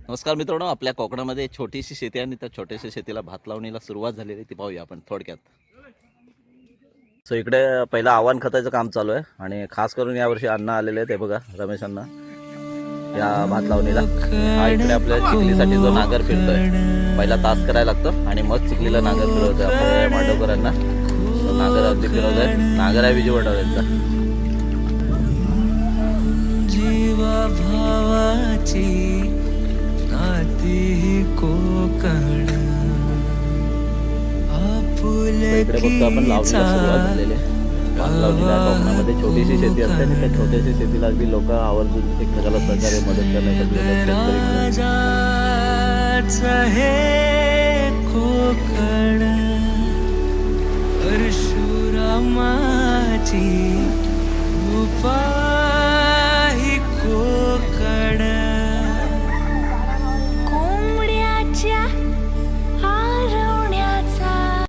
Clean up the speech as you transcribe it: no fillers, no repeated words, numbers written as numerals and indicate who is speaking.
Speaker 1: नमस्कार मित्रांनो, आपल्या कोकणामध्ये छोटीशी शेती आहे आणि त्या छोट्याशा शेतीला भात लावणीला सुरुवात झालेली आहे, ती पाहूया आपण थोडक्यात. सो इकडे पहिलं आव्हान खताचं काम चालू आहे आणि खास करून यावर्षी अण्णा आलेले आहेत. हे बघा, रमेश अण्णा या भात लावणीला. हा इकडे आपल्या चिखलीसाठी जो नांगर फिरतोय, पहिला तास करायला लागतो आणि मग चिखलीला नांगर फिरवतोय आपल्या मांडवकरांना. नांगर अगदी फिरवत आहे, नांगर आहे विजय वडवळ्यांचा.
Speaker 2: जीवा भावाची नाती कोकण
Speaker 1: इकडे बघतो आपण लावणीला सुरुवात झालेली आहे. भात लावणीला कोकणामध्ये छोटीशी शेती असते आणि त्या छोट्याशा शेतीला अगदी लोक आवर्जून एकमेकाला सहकार्य मदत करण्यासाठी
Speaker 2: हे कोकण परशुरामाची कृपा